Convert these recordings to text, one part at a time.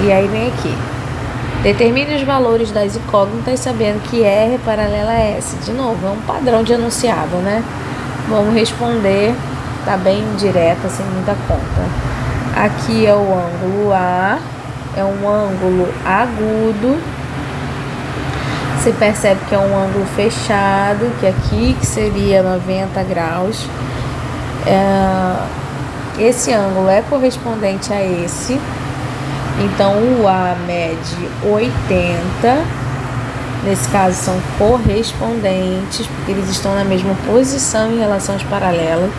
E aí vem aqui. Determine os valores das incógnitas sabendo que R é paralela a S. De novo, é um padrão de enunciado, né? Vamos responder, tá bem direta, sem muita conta. Aqui é o ângulo A, é um ângulo agudo. Você percebe que é um ângulo fechado, que aqui que seria 90 graus. Esse ângulo é correspondente a esse. Então, o A mede 80. Nesse caso, são correspondentes, porque eles estão na mesma posição em relação aos paralelos.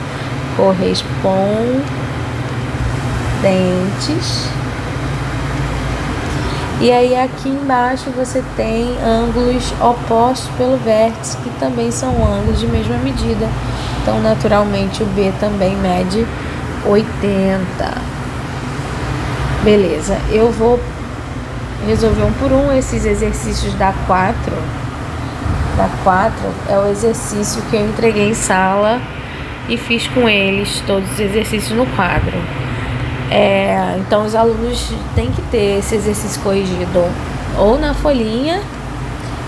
Correspondentes. E aí, aqui embaixo, você tem ângulos opostos pelo vértice, que também são ângulos de mesma medida. Então, naturalmente, o B também mede 80. Beleza, eu vou resolver um por um esses exercícios da 4. Da 4 é o exercício que eu entreguei em sala e fiz com eles todos os exercícios no quadro. Então, os alunos têm que ter esse exercício corrigido ou na folhinha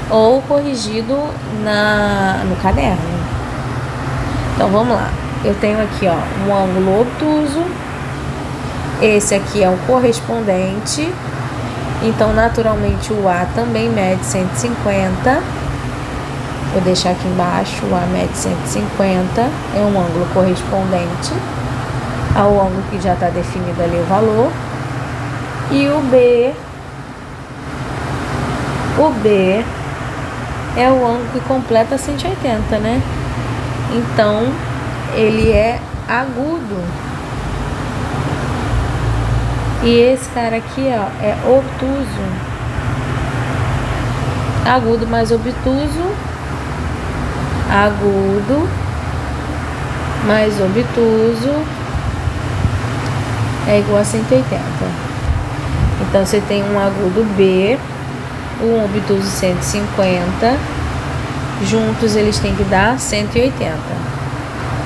ou corrigido no caderno. Então, vamos lá. Eu tenho aqui, ó, um ângulo obtuso. Esse aqui é o correspondente. Então, naturalmente, o A também mede 150. Vou deixar aqui embaixo. O A mede 150. É um ângulo correspondente ao ângulo que já está definido ali o valor. E o B é o ângulo que completa 180, né? Então, ele é agudo. E esse cara aqui, ó, é obtuso. Agudo mais obtuso. Agudo mais obtuso é igual a 180. Então, você tem um agudo B, um obtuso 150. Juntos, eles têm que dar 180.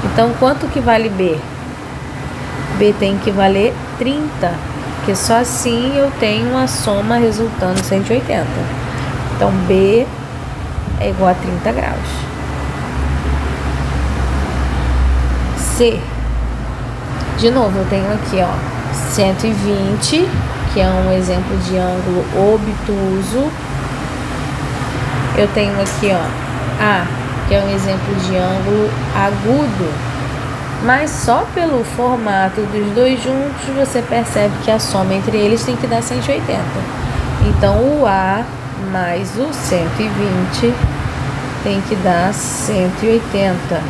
Então, quanto que vale B? B tem que valer 30. Porque só assim eu tenho uma soma resultando 180. Então, B é igual a 30 graus. C. De novo, eu tenho aqui, ó, 120, que é um exemplo de ângulo obtuso. Eu tenho aqui, ó, A, que é um exemplo de ângulo agudo. Mas só pelo formato dos dois juntos, você percebe que a soma entre eles tem que dar 180. Então, o A mais o 120 tem que dar 180.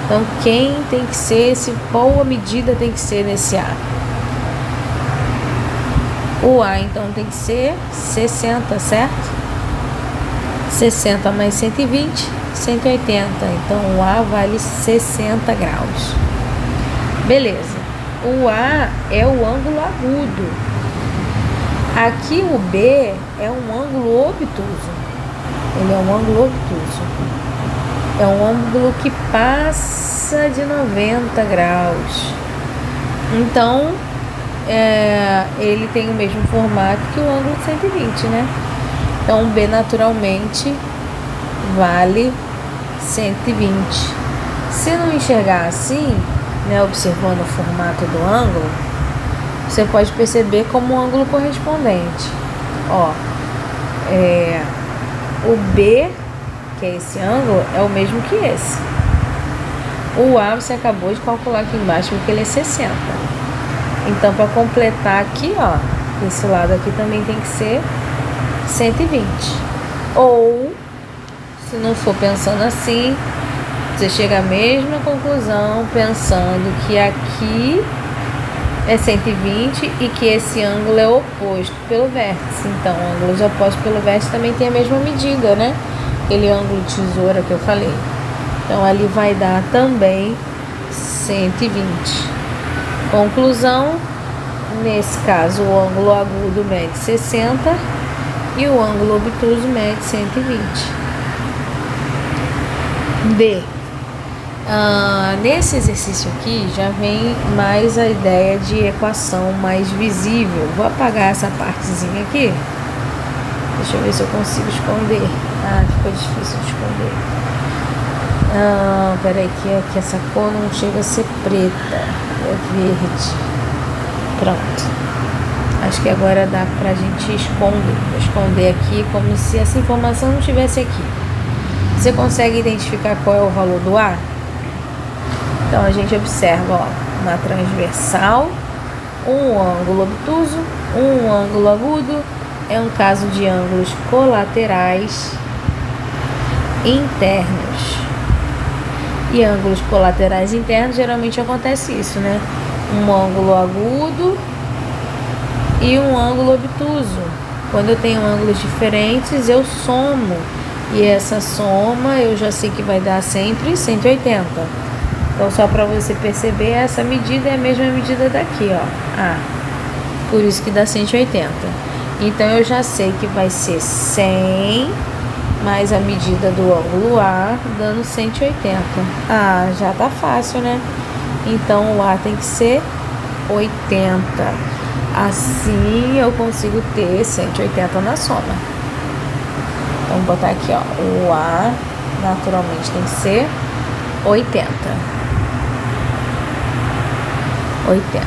Então, quem tem que ser qual a medida tem que ser nesse A? O A, então, tem que ser 60, certo? 60 mais 120, 180. Então, o A vale 60 graus. Beleza. O A é o ângulo agudo. Aqui o B é um ângulo obtuso. Ele é um ângulo obtuso. É um ângulo que passa de 90 graus. Então, ele tem o mesmo formato que o ângulo de 120, né? Então, o B naturalmente vale 120. Se não enxergar assim, né, observando o formato do ângulo, você pode perceber como um ângulo correspondente. Ó, o B, que é esse ângulo, é o mesmo que esse. O A você acabou de calcular aqui embaixo, porque ele é 60. Então, para completar aqui, ó, esse lado aqui também tem que ser 120. Ou, se não for pensando assim, você chega à mesma conclusão pensando que aqui é 120 e que esse ângulo é oposto pelo vértice. Então, ângulos opostos pelo vértice também tem a mesma medida, né? Aquele ângulo de tesoura que eu falei. Então, ali vai dar também 120. Conclusão, nesse caso, o ângulo agudo mede 60 e o ângulo obtuso mede 120. D. Nesse exercício aqui já vem mais a ideia de equação mais visível. Vou apagar essa partezinha aqui. Deixa eu ver se eu consigo esconder. Ficou difícil de esconder. Peraí, que essa cor não chega a ser preta, é verde. Pronto. Acho que agora dá pra gente esconder. Vou esconder aqui como se essa informação não estivesse aqui. Você consegue identificar qual é o valor do A? Então a gente observa, uma transversal, um ângulo obtuso, um ângulo agudo. É um caso de ângulos colaterais internos. E ângulos colaterais internos geralmente acontece isso, né? Um ângulo agudo e um ângulo obtuso. Quando eu tenho ângulos diferentes, eu somo. E essa soma eu já sei que vai dar sempre 180. Então, só para você perceber, essa medida é a mesma medida daqui, por isso que dá 180. Então, eu já sei que vai ser 100 mais a medida do ângulo A, dando 180. Já tá fácil, né? Então, o A tem que ser 80. Assim, eu consigo ter 180 na soma. Então, vou botar aqui, o A naturalmente tem que ser 80. 80.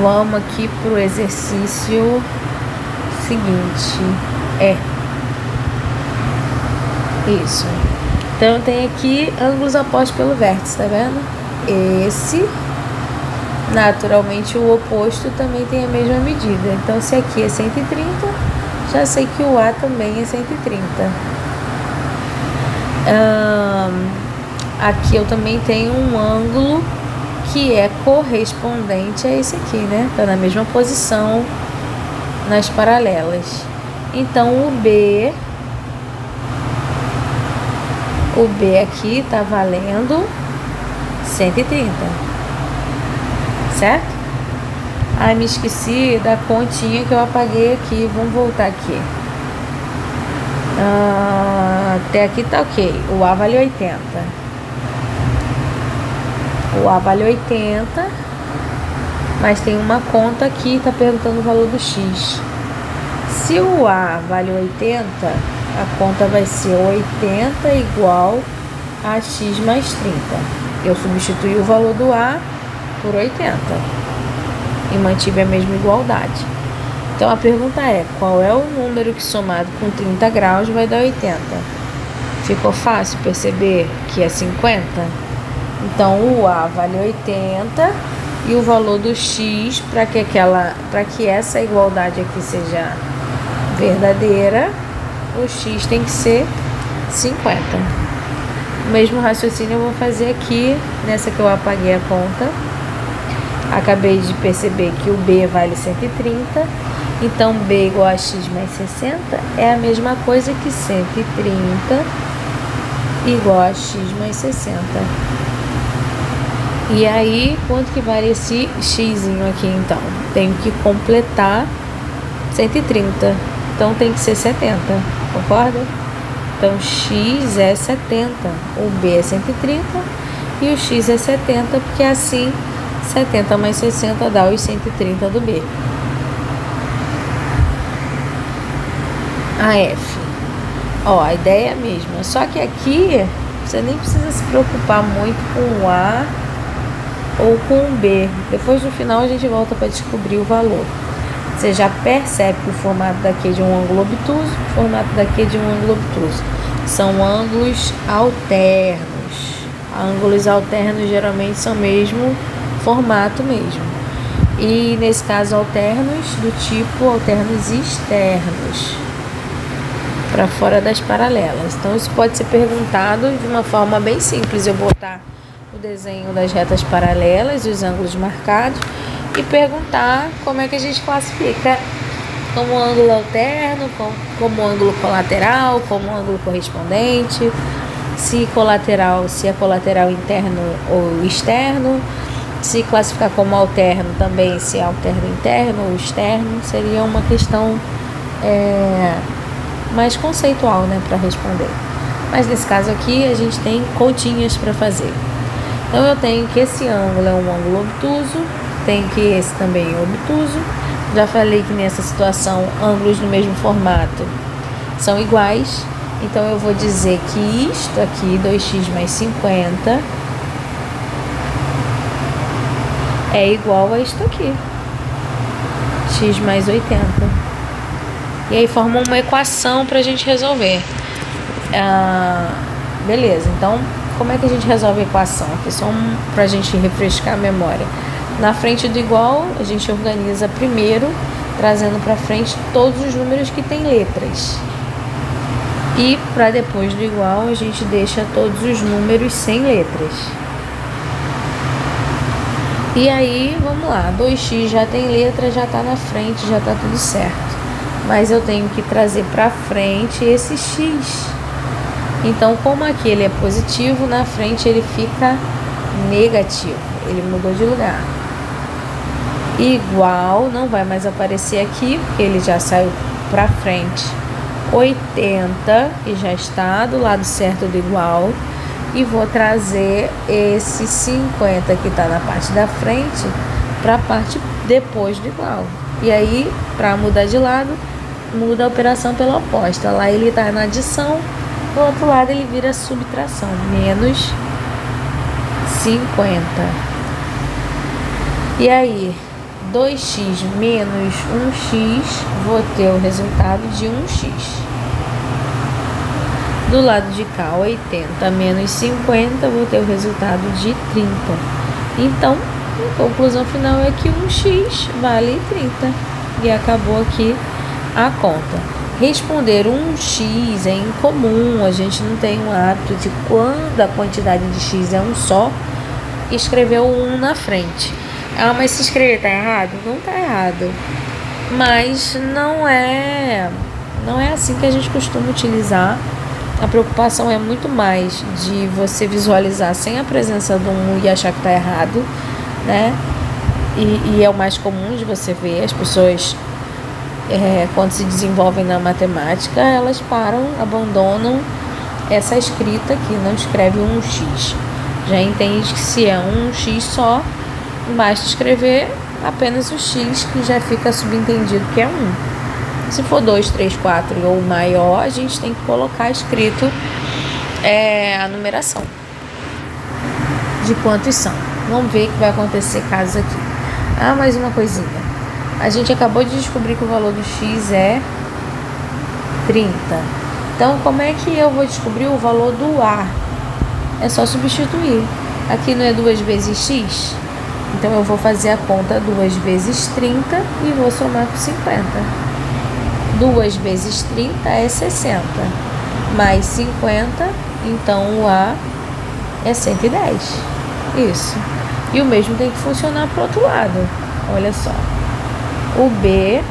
Vamos aqui pro exercício seguinte. Isso. Então, tem aqui ângulos opostos pelo vértice, tá vendo? Esse, naturalmente, o oposto também tem a mesma medida. Então, se aqui é 130, já sei que o A também é 130. Aqui eu também tenho um ângulo que é correspondente a esse aqui, né? Tá na mesma posição nas paralelas. Então, o B aqui tá valendo 130, certo? Me esqueci da continha que eu apaguei aqui. Vamos voltar aqui. Até aqui tá ok. O A vale 80. O A vale 80. Mas tem uma conta aqui, tá perguntando o valor do X. Se o A vale 80, a conta vai ser 80 igual a X mais 30. Eu substituí o valor do A por 80. E mantive a mesma igualdade. Então a pergunta é, qual é o número que somado com 30 graus vai dar 80? Ficou fácil perceber que é 50? Então o A vale 80 e o valor do X, para que essa igualdade aqui seja verdadeira, o X tem que ser 50. O mesmo raciocínio eu vou fazer aqui, nessa que eu apaguei a conta. Acabei de perceber que o B vale 130, então B igual a X mais 60 é a mesma coisa que 130 igual a X mais 60. E aí, quanto que vale esse Xzinho aqui então? Tenho que completar 130, então tem que ser 70, concorda? Então X é 70, o B é 130 e o X é 70, porque assim 70 mais 60 dá os 130 do B. A F. A ideia é a mesma. Só que aqui você nem precisa se preocupar muito com o A ou com o B. Depois no final a gente volta para descobrir o valor. Você já percebe que o formato daqui é de um ângulo obtuso, o formato daqui é de um ângulo obtuso. São ângulos alternos. Ângulos alternos geralmente são mesmo formato mesmo. E nesse caso alternos do tipo alternos externos, para fora das paralelas. Então isso pode ser perguntado de uma forma bem simples. Eu botar o desenho das retas paralelas e os ângulos marcados e perguntar como é que a gente classifica como ângulo alterno, como ângulo colateral, como ângulo correspondente, se é colateral interno ou externo, se classificar como alterno também, se é alterno interno ou externo. Seria uma questão mais conceitual, né, para responder. Mas nesse caso aqui a gente tem continhas para fazer. Então eu tenho que esse ângulo é um ângulo obtuso, tenho que esse também é obtuso. Já falei que nessa situação ângulos no mesmo formato são iguais. Então eu vou dizer que isto aqui, 2x mais 50, é igual a isto aqui, x mais 80. E aí forma uma equação para a gente resolver. Beleza, então como é que a gente resolve a equação? Aqui só para a gente refrescar a memória. Na frente do igual, a gente organiza primeiro, trazendo para frente todos os números que tem letras. E para depois do igual, a gente deixa todos os números sem letras. E aí, vamos lá, 2x já tem letra, já está na frente, já está tudo certo. Mas eu tenho que trazer para frente esse x. Então, como aqui ele é positivo, na frente ele fica negativo. Ele mudou de lugar. Igual, não vai mais aparecer aqui, porque ele já saiu para frente. 80, e já está do lado certo do igual. E vou trazer esse 50 que está na parte da frente para a parte depois do igual. E aí, para mudar de lado, muda a operação pela oposta. Lá ele está na adição, do outro lado ele vira subtração. Menos 50. E aí, 2x menos 1x, vou ter o resultado de 1x. Do lado de cá, 80 menos 50, vou ter o resultado de 30. Então, a conclusão final é que 1x vale 30. E acabou aqui a conta. Responder 1x é incomum, a gente não tem um hábito de quando a quantidade de x é um só, escrever o 1 na frente. Mas se escrever tá errado? Não tá errado. Mas não é assim que a gente costuma utilizar. A preocupação é muito mais de você visualizar sem a presença do 1 e achar que está errado, né? E é o mais comum de você ver as pessoas, quando se desenvolvem na matemática, elas param, abandonam essa escrita aqui, não escreve 1x. Já entende que se é 1x só, basta escrever apenas o x, que já fica subentendido que é 1. Se for 2, 3, 4 ou maior, a gente tem que colocar escrito a numeração de quantos são. Vamos ver o que vai acontecer caso aqui. Mais uma coisinha. A gente acabou de descobrir que o valor do x é 30. Então, como é que eu vou descobrir o valor do A? É só substituir. Aqui não é 2 vezes x? Então, eu vou fazer a conta 2 vezes 30 e vou somar com 50. 2 vezes 30 é 60, mais 50, então o A é 110. Isso. E o mesmo tem que funcionar para o outro lado. Olha só. O B,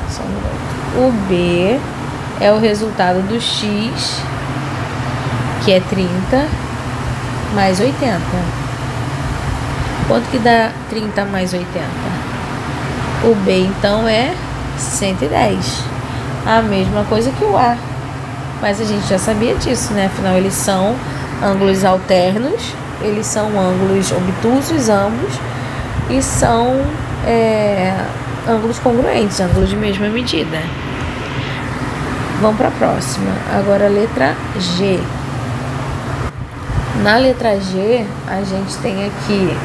só um minuto. O B é o resultado do X, que é 30, mais 80. Quanto que dá 30 mais 80? O B, então, é 110. A mesma coisa que o A. Mas a gente já sabia disso, né? Afinal, eles são ângulos alternos, eles são ângulos obtusos ambos, e são ângulos congruentes, ângulos de mesma medida. Vamos para a próxima. Agora a letra G. Na letra G, a gente tem aqui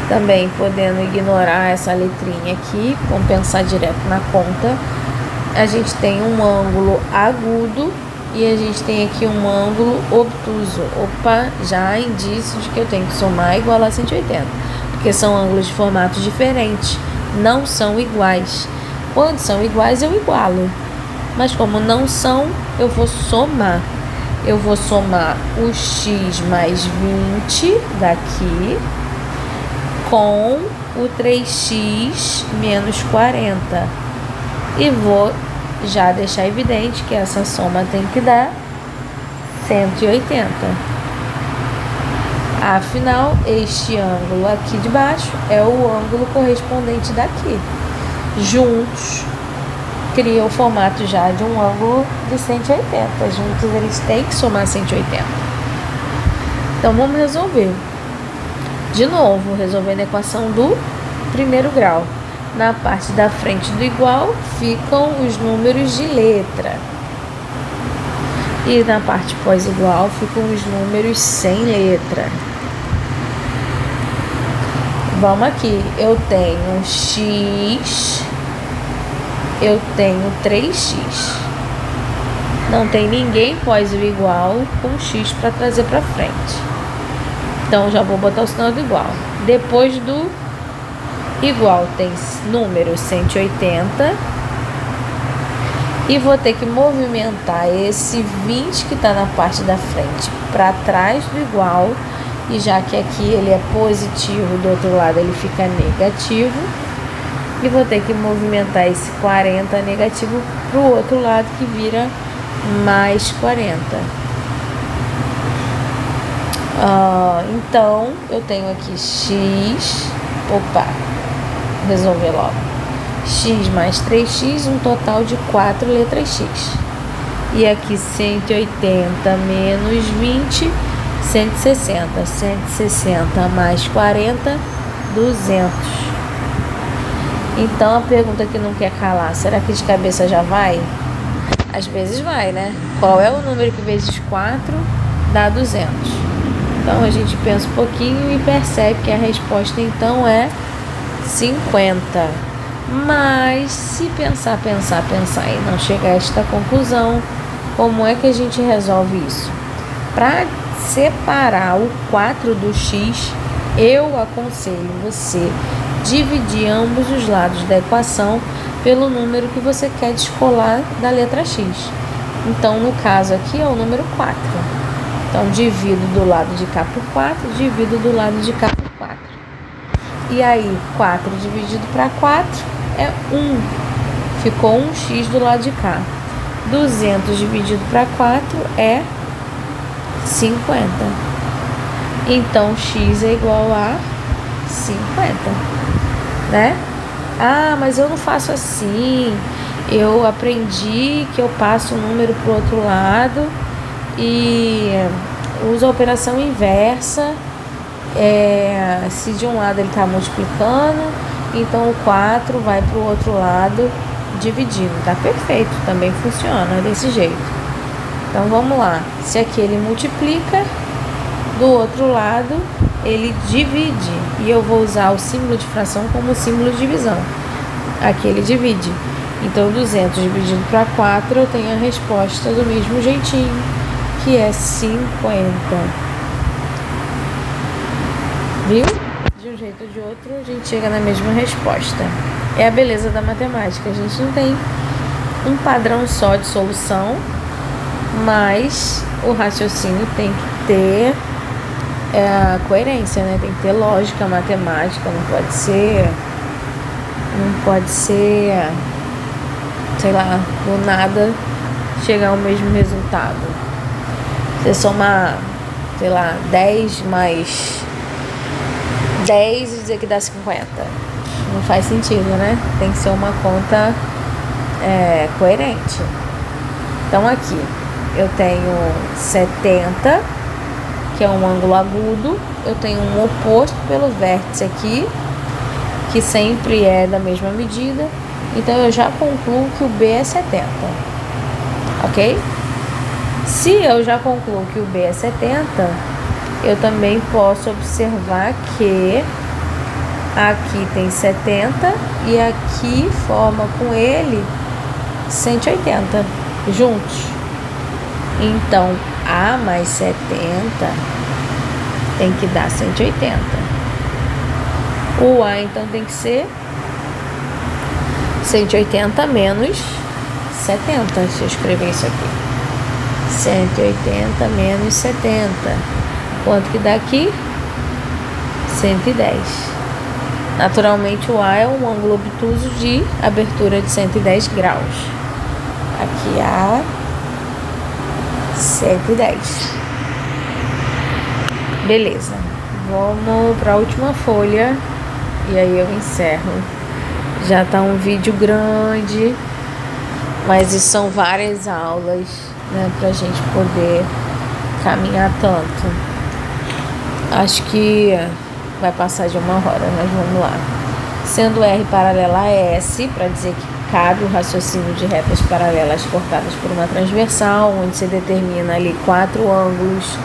também, podendo ignorar essa letrinha aqui, vamos pensar direto na conta. A gente tem um ângulo agudo e a gente tem aqui um ângulo obtuso. Já há indício de que eu tenho que somar igual a 180, porque são ângulos de formatos diferentes, não são iguais. Quando são iguais, eu igualo. Mas como não são, eu vou somar. Eu vou somar o x mais 20 daqui com o 3x menos 40. E vou já deixar evidente que essa soma tem que dar 180. Afinal, este ângulo aqui de baixo é o ângulo correspondente daqui. Juntos, cria o formato já de um ângulo de 180. Juntos eles têm que somar 180. Então vamos resolver. De novo, resolvendo a equação do primeiro grau. Na parte da frente do igual ficam os números de letra. E na parte pós-igual ficam os números sem letra. Vamos aqui. Eu tenho x, eu tenho 3x. Não tem ninguém pós o igual com x para trazer para frente. Então, já vou botar o sinal do igual. Depois do igual tem número 180. E vou ter que movimentar esse 20 que está na parte da frente para trás do igual. E já que aqui ele é positivo, do outro lado ele fica negativo. E vou ter que movimentar esse 40 negativo para o outro lado, que vira mais 40. Então, eu tenho aqui x, resolver logo, x mais 3x, um total de 4 letras x. E aqui 180 menos 20, 160. 160 mais 40, 200. Então, a pergunta que não quer calar, será que de cabeça já vai? Às vezes vai, né? Qual é o número que vezes 4 dá 200? Então, a gente pensa um pouquinho e percebe que a resposta, então, é 50. Mas, se pensar e não chegar a esta conclusão, como é que a gente resolve isso? Para separar o 4 do x, eu aconselho você dividir ambos os lados da equação pelo número que você quer descolar da letra x. Então, no caso aqui, é o número 4. Então, divido do lado de cá por 4, divido do lado de cá por 4. E aí, 4 dividido para 4 é 1. Ficou 1x do lado de cá. 200 dividido para 4 é 50. Então, x é igual a 50, né? Ah, mas eu não faço assim. Eu aprendi que eu passo o número para o outro lado e uso a operação inversa. Se de um lado ele está multiplicando, então o 4 vai para o outro lado dividindo. Tá perfeito, também funciona desse jeito. Então vamos lá. Se aqui ele multiplica, do outro lado ele divide. E eu vou usar o símbolo de fração como símbolo de divisão. Aqui ele divide. Então 200 dividido para 4, eu tenho a resposta do mesmo jeitinho, que é 50. Viu? De um jeito ou de outro, a gente chega na mesma resposta. É a beleza da matemática. A gente não tem um padrão só de solução, mas o raciocínio tem que ter coerência, né? Tem que ter lógica matemática. Não pode ser, sei lá, do nada chegar ao mesmo resultado. Você somar, sei lá, 10 mais 10 e dizer que dá 50. Não faz sentido, né? Tem que ser uma conta coerente. Então aqui eu tenho 70, que é um ângulo agudo. Eu tenho um oposto pelo vértice aqui, que sempre é da mesma medida. Então eu já concluo que o B é 70. Ok? Se eu já concluo que o B é 70, eu também posso observar que aqui tem 70 e aqui forma com ele 180 juntos. Então, A mais 70 tem que dar 180. O A, então, tem que ser 180 menos 70. Deixa eu escrever isso aqui. 180 menos 70. Quanto que dá aqui? 110. Naturalmente, o A é um ângulo obtuso de abertura de 110 graus. Aqui A, 110. Beleza. Vamos para a última folha e aí eu encerro. Já tá um vídeo grande Mas isso são várias aulas, né, pra gente poder caminhar tanto. Acho que vai passar de 1 hora, mas vamos lá. Sendo R paralela a S, para dizer que cabe o raciocínio de retas paralelas cortadas por uma transversal, onde se determina ali 4 ângulos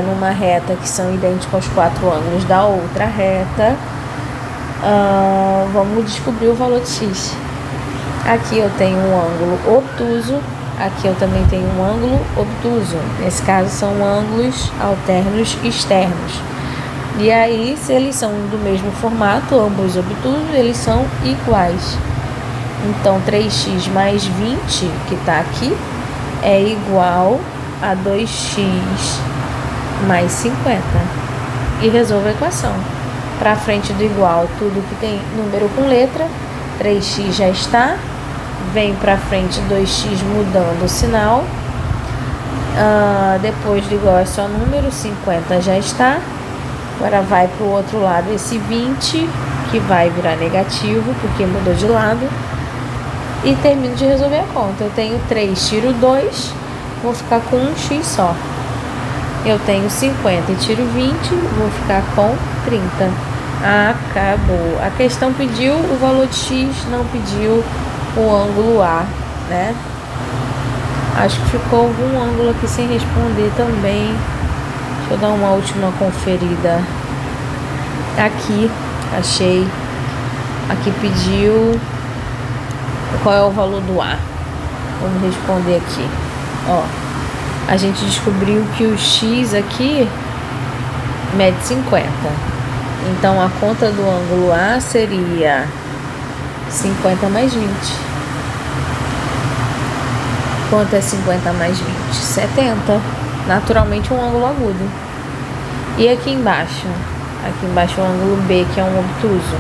numa reta que são idênticos aos 4 ângulos da outra reta. Vamos descobrir o valor de x. Aqui eu tenho um ângulo obtuso, aqui eu também tenho um ângulo obtuso. Nesse caso são ângulos alternos externos. E aí, se eles são do mesmo formato, ambos obtusos, eles são iguais. Então 3x mais 20, que está aqui, é igual a 2x mais 50. E resolvo a equação. Para frente do igual, tudo que tem número com letra, 3x já está. Vem para frente 2x mudando o sinal. Depois do igual é só número, 50 já está. Agora vai para o outro lado esse 20, que vai virar negativo, porque mudou de lado. E termino de resolver a conta. Eu tenho 3, tiro 2, vou ficar com 1x só. Eu tenho 50 e tiro 20, vou ficar com 30. Acabou. A questão pediu o valor de x, não pediu o ângulo A, né? Acho que ficou algum ângulo aqui sem responder também. Deixa eu dar uma última conferida. Aqui, achei. Aqui pediu qual é o valor do A. Vamos responder aqui. Ó, a gente descobriu que o x aqui mede 50. Então a conta do ângulo A seria 50 mais 20. Quanto é 50 mais 20? 70. Naturalmente um ângulo agudo. E aqui embaixo? Aqui embaixo o ângulo B, que é um obtuso.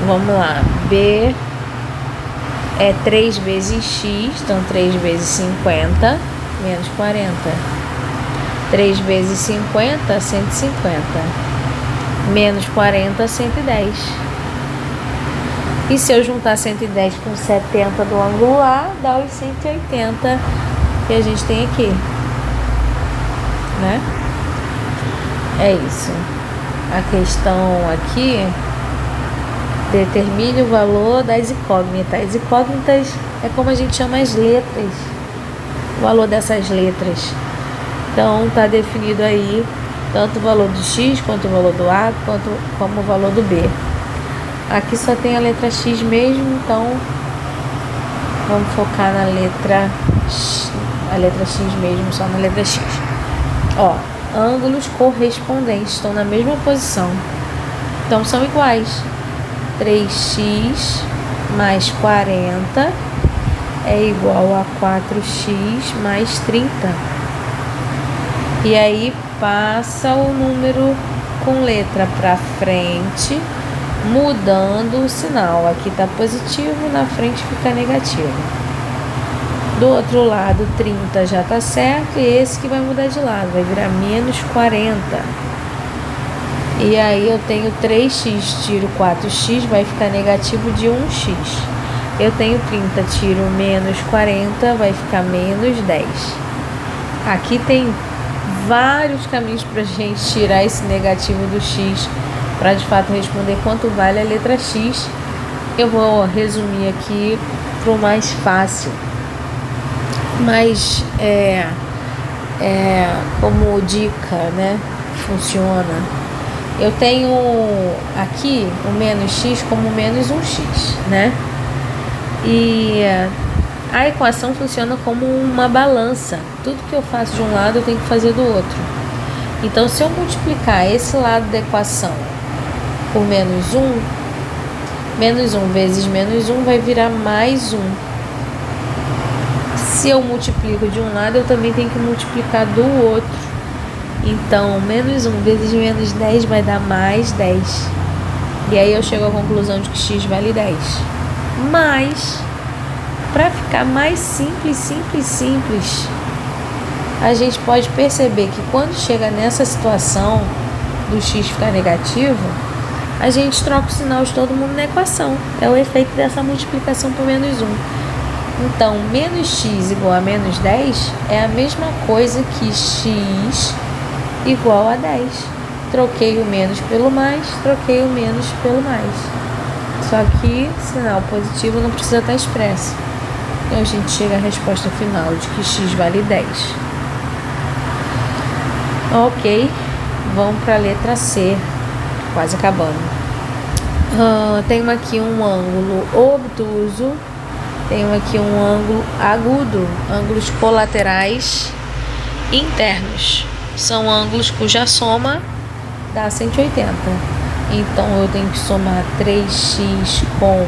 Vamos lá. B é 3 vezes x, então 3 vezes 50, menos 40. 3 vezes 50, 150. Menos 40, 110. E se eu juntar 110 com 70 do ângulo A, dá os 180 que a gente tem aqui, né? É isso. A questão aqui, determine o valor das incógnitas. As incógnitas é como a gente chama as letras, o valor dessas letras. Então está definido aí tanto o valor do x, quanto o valor do A, como o valor do B. Aqui só tem a letra x mesmo, então vamos focar na letra x, a letra x mesmo, só na letra x. Ó, ângulos correspondentes estão na mesma posição, então são iguais. 3x mais 40 é igual a 4x mais 30. E aí passa o número com letra para frente, mudando o sinal. Aqui está positivo, na frente fica negativo. Do outro lado, 30 já está certo, e esse que vai mudar de lado, vai virar menos 40. E aí eu tenho 3x, tiro 4x, vai ficar negativo de 1x. Eu tenho 30, tiro menos 40, vai ficar menos 10. Aqui tem vários caminhos para a gente tirar esse negativo do x, para de fato responder quanto vale a letra x. Eu vou resumir aqui para o mais fácil. Mas como dica, né, funciona. Eu tenho aqui o menos x como menos 1x, né? E a equação funciona como uma balança. Tudo que eu faço de um lado eu tenho que fazer do outro. Então, se eu multiplicar esse lado da equação por menos 1, menos 1 vezes menos 1 vai virar mais 1. Se eu multiplico de um lado, eu também tenho que multiplicar do outro. Então, menos 1 vezes menos 10 vai dar mais 10. E aí eu chego à conclusão de que x vale 10. Mas, para ficar mais simples, a gente pode perceber que quando chega nessa situação do x ficar negativo, a gente troca o sinal de todo mundo na equação. É o efeito dessa multiplicação por menos 1. Então, menos x igual a menos 10 é a mesma coisa que x igual a 10. Troquei o menos pelo mais, troquei o menos pelo mais. Só que sinal positivo não precisa estar expresso. Então a gente chega à resposta final de que x vale 10. Ok, vamos para a letra C, quase acabando. Tenho aqui um ângulo obtuso, tenho aqui um ângulo agudo, ângulos colaterais internos. São ângulos cuja soma dá 180. Então eu tenho que somar 3x com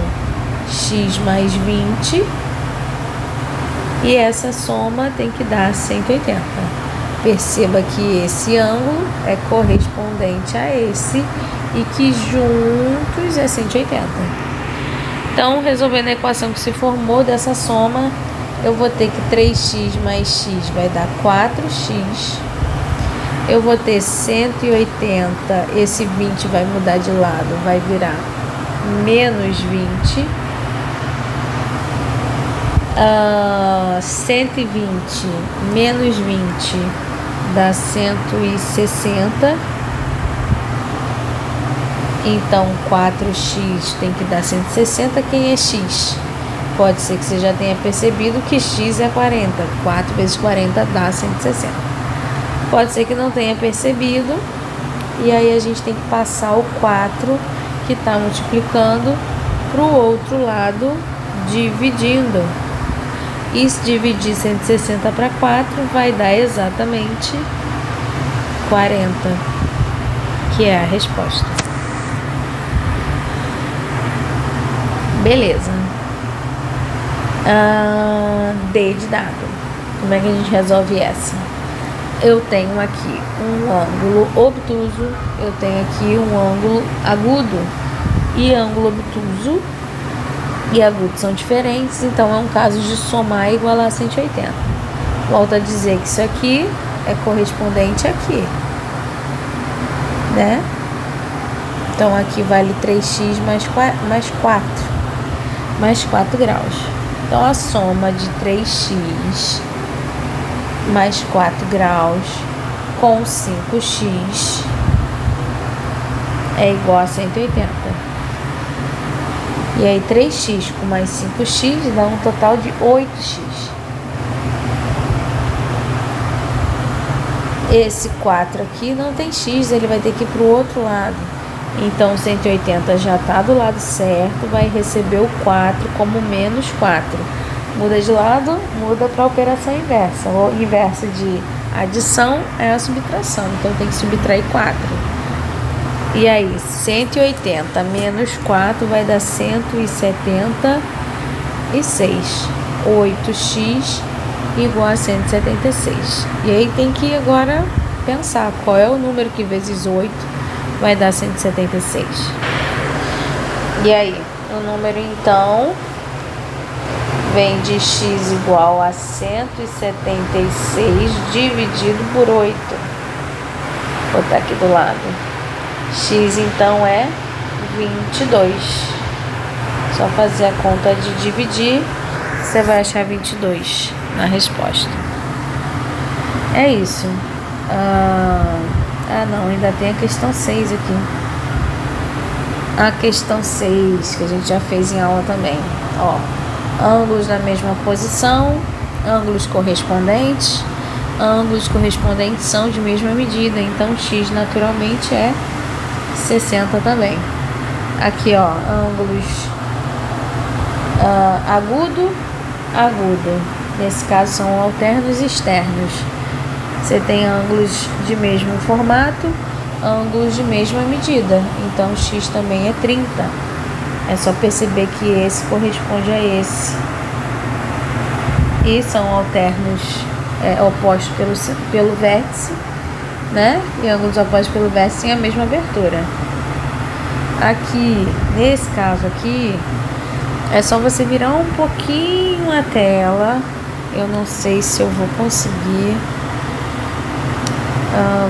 x mais 20. E essa soma tem que dar 180. Perceba que esse ângulo é correspondente a esse e que juntos é 180. Então, resolvendo a equação que se formou dessa soma, eu vou ter que 3x mais x vai dar 4x. Eu vou ter 180, esse 20 vai mudar de lado, vai virar menos 20. 120 menos 20 dá 160. Então 4x tem que dar 160. Quem é x? Pode ser que você já tenha percebido que x é 40. 4 vezes 40 dá 160. Pode ser que não tenha percebido. E aí a gente tem que passar o 4 que está multiplicando para o outro lado, dividindo. E se dividir 160 para 4 vai dar exatamente 40, que é a resposta. Beleza. D de dado. Como é que a gente resolve essa? Eu tenho aqui um ângulo obtuso, eu tenho aqui um ângulo agudo. E ângulo obtuso e agudo são diferentes, então é um caso de somar e igualar a 180. Volto a dizer que isso aqui é correspondente aqui, né? Então aqui vale 3x mais 4 graus. Então a soma de 3x mais 4 graus com 5x é igual a 180. E aí 3x com mais 5x dá um total de 8x. Esse 4 aqui não tem x, ele vai ter que ir para o outro lado. Então 180 já está do lado certo, vai receber o 4 como menos 4. Muda de lado, muda para a operação inversa. O inverso de adição é a subtração, então tem que subtrair 4. E aí, 180 menos 4 vai dar 176. 8x igual a 176. E aí tem que agora pensar qual é o número que vezes 8 vai dar 176. E aí, o número então vem de x igual a 176 dividido por 8. Vou botar aqui do lado. X então é 22. Só fazer a conta de dividir, você vai achar 22 na resposta. É isso. Não, ainda tem a questão 6 aqui. A questão 6, que a gente já fez em aula também. Ó, ângulos na mesma posição, ângulos correspondentes. Ângulos correspondentes são de mesma medida, então x naturalmente é 60 também. Aqui, ó, ângulos agudo, agudo. Nesse caso são alternos e externos. Você tem ângulos de mesmo formato, ângulos de mesma medida. Então x também é 30. É só perceber que esse corresponde a esse. E são alternos opostos pelo vértice, né? E ângulos opostos pelo vértice têm a mesma abertura. Aqui, nesse caso aqui, é só você virar um pouquinho a tela. Eu não sei se eu vou conseguir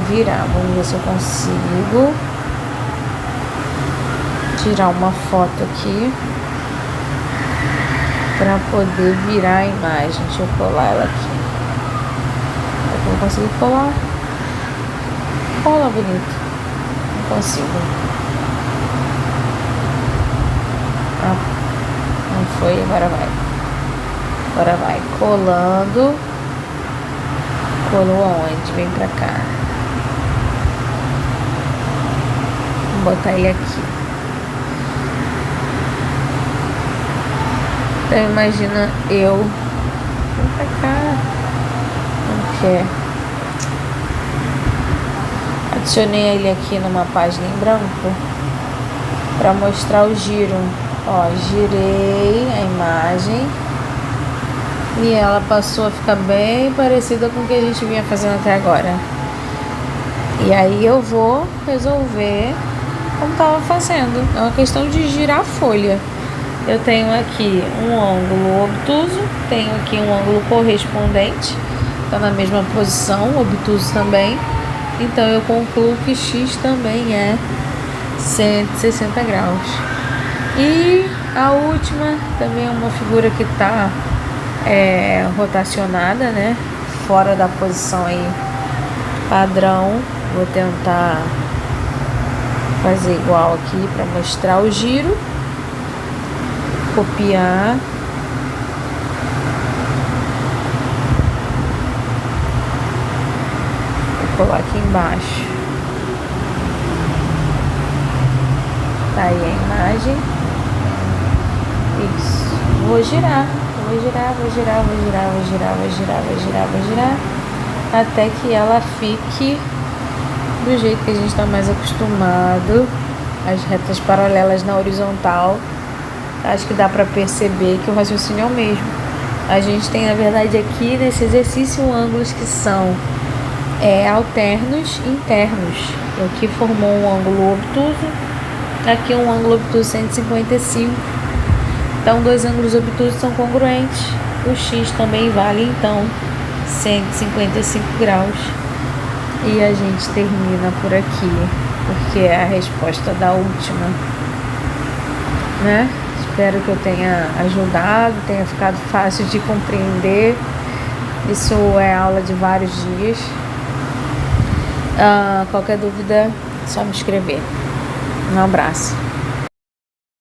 virar. Vamos ver se eu consigo tirar uma foto aqui. para poder virar a imagem. Deixa eu colar ela aqui. Eu vou conseguir colar. Cola bonito. Não consigo. Ah, não foi, agora vai. Agora vai. Colando. Colou aonde? Vem pra cá. Vou botar ele aqui. Então imagina eu. Vem pra cá. Não quer. Adicionei ele aqui numa página em branco para mostrar o giro. Ó, girei a imagem e ela passou a ficar bem parecida com o que a gente vinha fazendo até agora. E aí eu vou resolver como estava fazendo. É uma questão de girar a folha. Eu tenho aqui um ângulo obtuso, tenho aqui um ângulo correspondente, está na mesma posição, obtuso também. Então eu concluo que X também é 160 graus. E a última também é uma figura que está rotacionada, né? Fora da posição aí padrão. Vou tentar fazer igual aqui para mostrar o giro. Copiar. Vou colar aqui embaixo. Tá aí a imagem. Isso. Vou girar. Vou girar. Até que ela fique do jeito que a gente está mais acostumado. As retas paralelas na horizontal. Acho que dá para perceber que o raciocínio é o mesmo. A gente tem, na verdade, aqui nesse exercício ângulos que são alternos e internos. Aqui formou um ângulo obtuso, aqui um ângulo obtuso 155. Então, dois ângulos obtusos são congruentes. O X também vale, então, 155 graus. E a gente termina por aqui, porque é a resposta da última, né? Espero que eu tenha ajudado, tenha ficado fácil de compreender. Isso é aula de vários dias. Qualquer dúvida, é só me escrever. Um abraço.